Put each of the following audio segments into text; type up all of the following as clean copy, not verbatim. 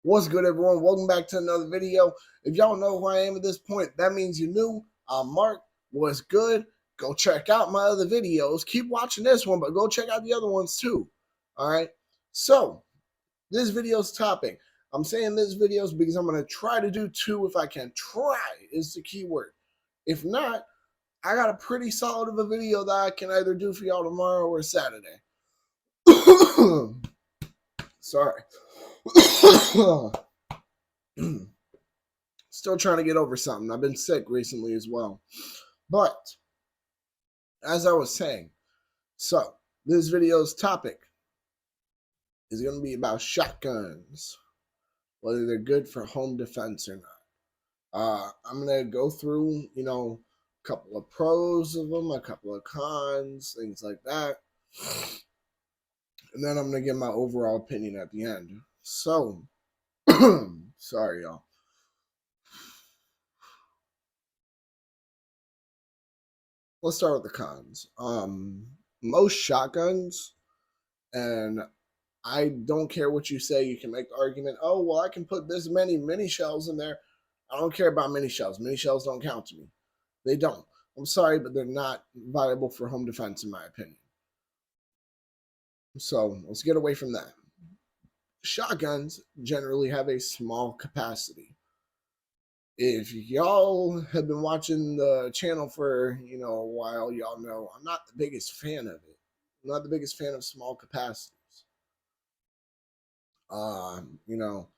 What's good, everyone? Welcome back to another video. If y'all know who I am at this point, that means you're new. I'm Mark. What's good? Go check out my other videos. Keep watching this one, but go check out the other ones too. All right. So, this video's topic. I'm saying this videos because I'm going to try to do two if I can. Try is the key word. If not, I got a pretty solid of a video that I can either do for y'all tomorrow or Saturday. Sorry. Still trying to get over something. I've been sick recently as well. But as I was saying, so this video's topic is going to be about shotguns, whether they're good for home defense or not. I'm going to go through, a couple of pros of them, a couple of cons, things like that. And then I'm going to give my overall opinion at the end. So, sorry, y'all. Let's start with the cons. Most shotguns, and I don't care what you say, you can make the argument, oh, well, I can put this many mini shells in there. I don't care about mini shells. Mini shells don't count to me. They don't. I'm sorry, but they're not viable for home defense, in my opinion. So let's get away from that. Shotguns generally have a small capacity. If y'all have been watching the channel for, a while, y'all know I'm not the biggest fan of it. I'm not the biggest fan of small capacities. You know,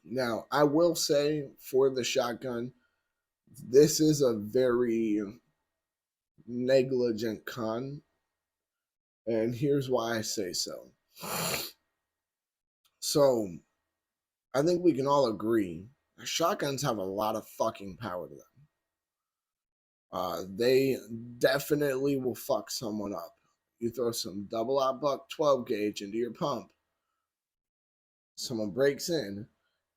now I will say for the shotgun, this is a very negligent con, and here's why I say so. So, I think we can all agree shotguns have a lot of fucking power to them. They definitely will fuck someone up. You throw some double-aught buck 12 gauge into your pump, someone breaks in,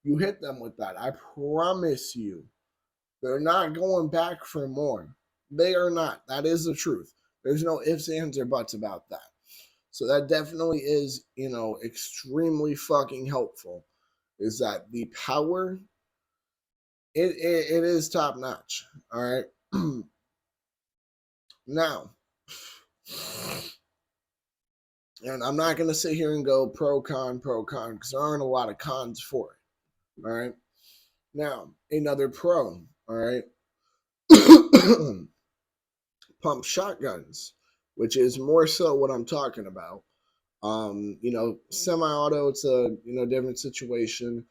you hit them with that. I promise you, they're not going back for more. They are not. That is the truth. There's no ifs, ands, or buts about that. So that definitely is, extremely fucking helpful. Is that the power? It is top notch. All right. Now, and I'm not going to sit here and go pro con, because there aren't a lot of cons for it. All right. Now, another pro. All right. Pump shotguns, which is more so what I'm talking about. Semi-auto, it's a different situation.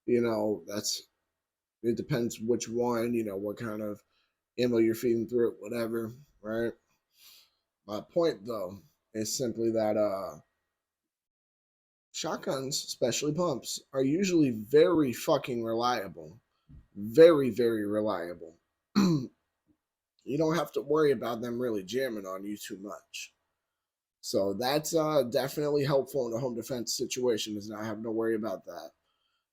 It depends which one, what kind of ammo you're feeding through it, whatever, right? My point though is simply that shotguns, especially pumps, are usually very fucking reliable. Very, very reliable. You don't have to worry about them really jamming on you too much. So that's definitely helpful in a home defense situation, is not having to worry about that.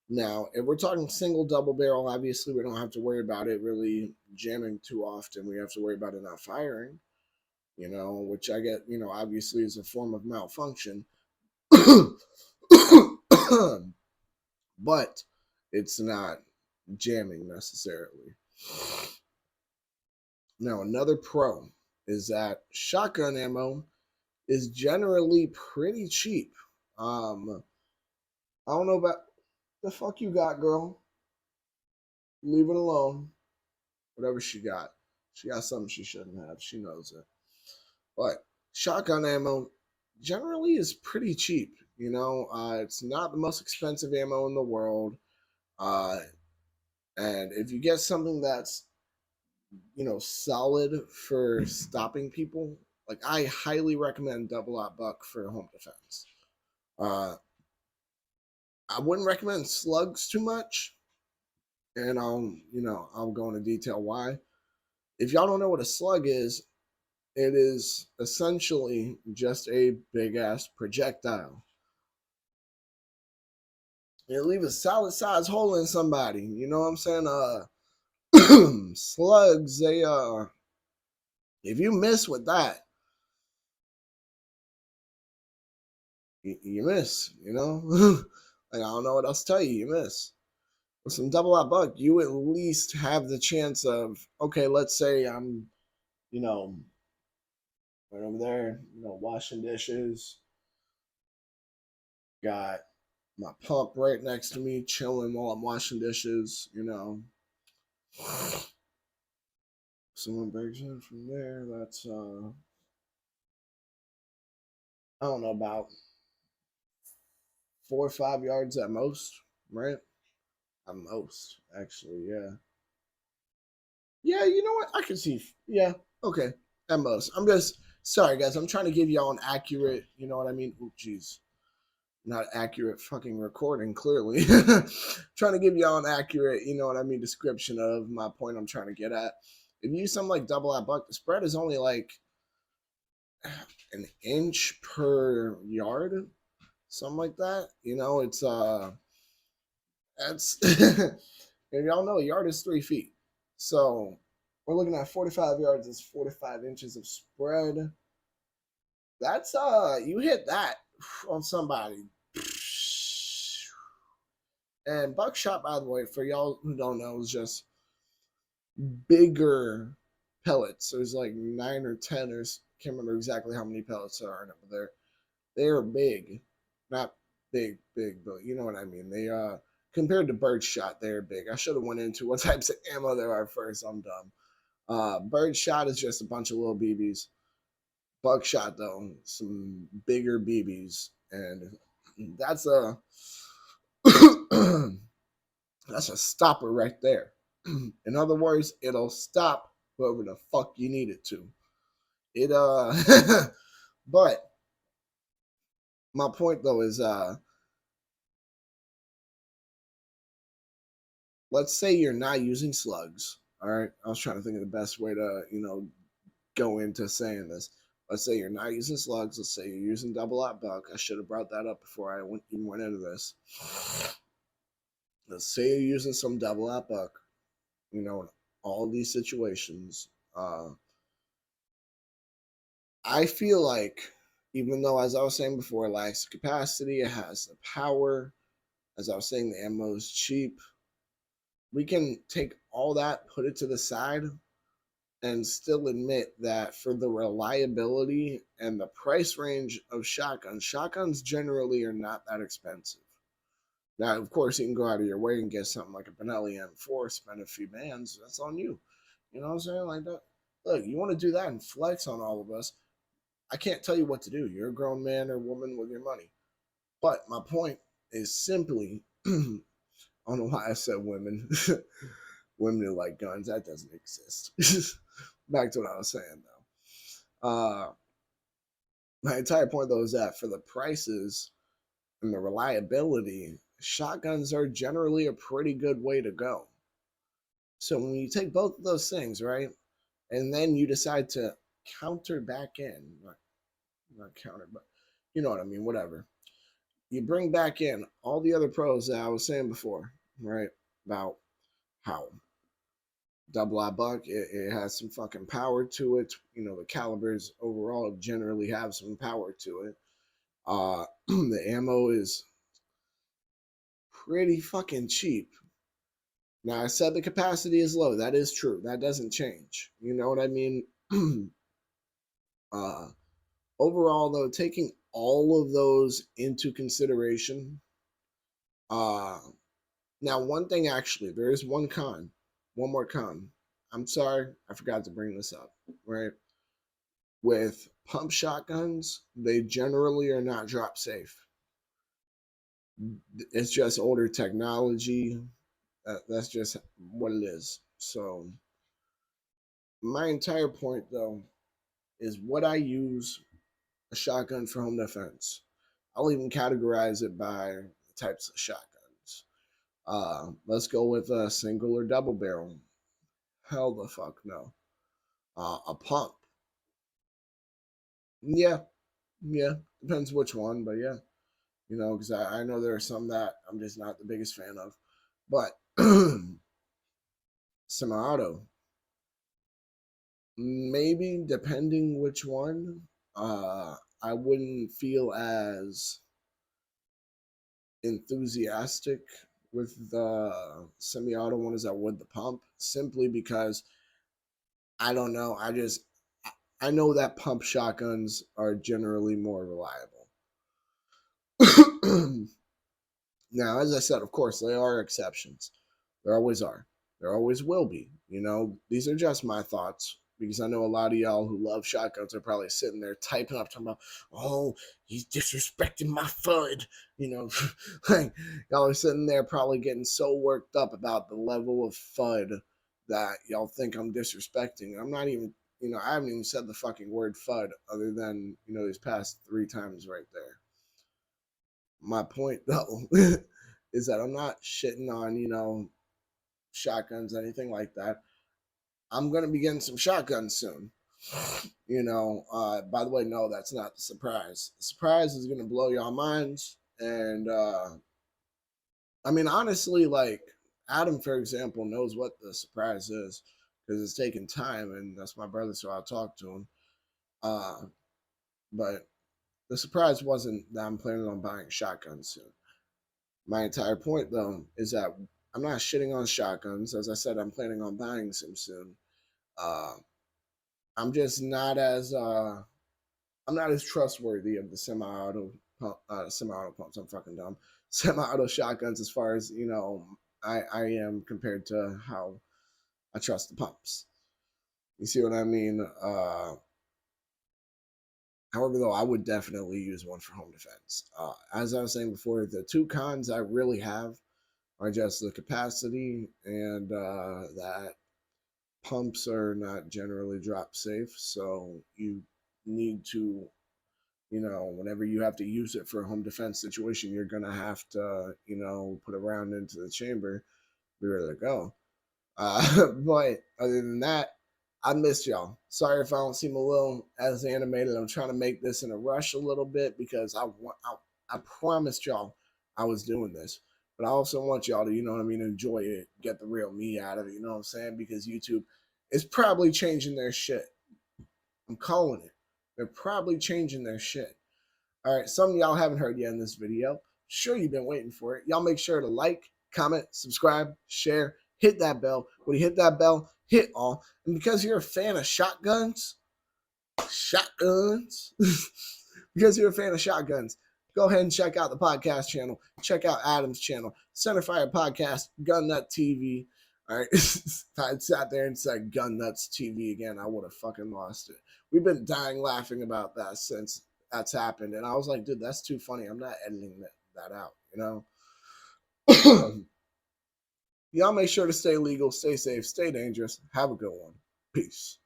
Now, if we're talking single double barrel, obviously we don't have to worry about it really jamming too often. We have to worry about it not firing, which I get, obviously is a form of malfunction. But it's not jamming necessarily. Now, another pro is that shotgun ammo is generally pretty cheap. I don't know about the fuck you got, girl. Leave it alone. Whatever she got. She got something she shouldn't have. She knows it. But shotgun ammo generally is pretty cheap. It's not the most expensive ammo in the world. And if you get something that's, solid for stopping people, like I highly recommend double-aught buck for home defense. I wouldn't recommend slugs too much, and I'll go into detail why. If y'all don't know what a slug is, it is essentially just a big ass projectile. You leave a solid size hole in somebody. You know what I'm saying? Slugs, they if you miss with that, you miss, you know? Like, I don't know what else to tell you, you miss. With some double out buck, you at least have the chance of, okay, let's say I'm, you know, right over there, washing dishes, got my pup right next to me, chilling while I'm washing dishes, Someone breaks in from there, that's, I don't know, about 4 or 5 yards at most, right? At most, actually, yeah. Yeah, you know what? I can see. Yeah, okay. At most. I'm just sorry, guys. I'm trying to give y'all an accurate, you know what I mean? Oh, jeez. Not accurate fucking recording, clearly. Trying to give y'all an accurate, you know what I mean, description of my point I'm trying to get at. If you use something like double out buck, the spread is only like an inch per yard, something like that. That's and y'all know a yard is 3 feet. So we're looking at 45 yards is 45 inches of spread. That's you hit that on somebody. And buckshot, by the way, for y'all who don't know, is just bigger pellets. There's like 9 or 10 or can't remember exactly how many pellets there are in it, but they're big. Not big, but you know what I mean. They compared to birdshot, they're big. I should have went into what types of ammo there are first. I'm dumb. Birdshot is just a bunch of little BBs. Buckshot though, some bigger BBs, and that's a that's a stopper right there. In other words, it'll stop whoever the fuck you need it to. It but my point though is let's say you're not using slugs. All right. I was trying to think of the best way to, go into saying this. Let's say you're not using slugs. Let's say you're using double out buck. I should have brought that up before I even went into this. Let's say you're using some double out buck, in all these situations. I feel like, even though, as I was saying before, it lacks the capacity, it has the power. As I was saying, the ammo is cheap. We can take all that, put it to the side, and still admit that for the reliability and the price range of shotguns generally are not that expensive. Now, of course, you can go out of your way and get something like a Benelli M4, spend a few bands. That's on you. You know what I'm saying? Like that. Look, you want to do that and flex on all of us. I can't tell you what to do. You're a grown man or woman with your money. But my point is simply, I don't know why I said women. Women who like guns, that doesn't exist. Back to what I was saying though. My entire point though is that for the prices and the reliability, shotguns are generally a pretty good way to go. So when you take both of those things, right, and then you decide to counter back in, not counter, but you know what I mean, whatever. You bring back in all the other pros that I was saying before, right, about how double I buck, it has some fucking power to it. The calibers overall generally have some power to it. The ammo is pretty fucking cheap. Now I said the capacity is low. That is true. That doesn't change. You know what I mean? uh, Overall, though, taking all of those into consideration, uh, now one thing actually, there is one more con. I'm sorry, I forgot to bring this up. Right, with pump shotguns, they generally are not drop safe. It's just older technology. That's just what it is. So my entire point, though, is what I use a shotgun for home defense. I'll even categorize it by types of shotguns. Let's go with a single or double barrel. Hell the fuck no. A pump. Yeah, yeah. Depends which one, but yeah. Because I know there are some that I'm just not the biggest fan of. But semi-auto, maybe depending which one, I wouldn't feel as enthusiastic with the semi-auto one as I would the pump, simply because I don't know. I know that pump shotguns are generally more reliable. Now, as I said, of course, there are exceptions. There always are. There always will be. You know, these are just my thoughts because I know a lot of y'all who love shotguns are probably sitting there typing up, talking about, oh, he's disrespecting my FUD. You know, like y'all are sitting there probably getting so worked up about the level of FUD that y'all think I'm disrespecting. I'm not even, I haven't even said the fucking word FUD other than, these past 3 times right there. My point though is that I'm not shitting on, shotguns, anything like that. I'm gonna be getting some shotguns soon. By the way, no, that's not the surprise. The surprise is gonna blow y'all minds. And I mean, honestly, like Adam, for example, knows what the surprise is because it's taking time, and that's my brother, so I'll talk to him. But the surprise wasn't that I'm planning on buying shotguns soon. My entire point, though, is that I'm not shitting on shotguns. As I said, I'm planning on buying some soon. I'm just not as I'm not as trustworthy of the semi-auto pumps. I'm fucking dumb. Semi-auto shotguns, as far as I am compared to how I trust the pumps. You see what I mean? However, though, I would definitely use one for home defense. As I was saying before, the 2 cons I really have are just the capacity and that pumps are not generally drop safe. So you need to, whenever you have to use it for a home defense situation, you're going to have to, put a round into the chamber, be ready to go. But other than that, I missed y'all. Sorry if I don't seem a little as animated. I'm trying to make this in a rush a little bit because I promised y'all I was doing this. But I also want y'all to, enjoy it, get the real me out of it, you know what I'm saying? Because YouTube is probably changing their shit. I'm calling it. They're probably changing their shit. All right, some of y'all haven't heard yet in this video. Sure, you've been waiting for it. Y'all make sure to like, comment, subscribe, share, hit that bell. When you hit that bell, hit all. And because you're a fan of shotguns, because you're a fan of shotguns, go ahead and check out the podcast channel. Check out Adam's channel, Centerfire Podcast, Gun Nut TV. All right, if I had sat there and said Gun Nuts TV again, I would have fucking lost it. We've been dying laughing about that since that's happened, and I was like, dude, that's too funny. I'm not editing that out, Y'all make sure to stay legal, stay safe, stay dangerous. Have a good one. Peace.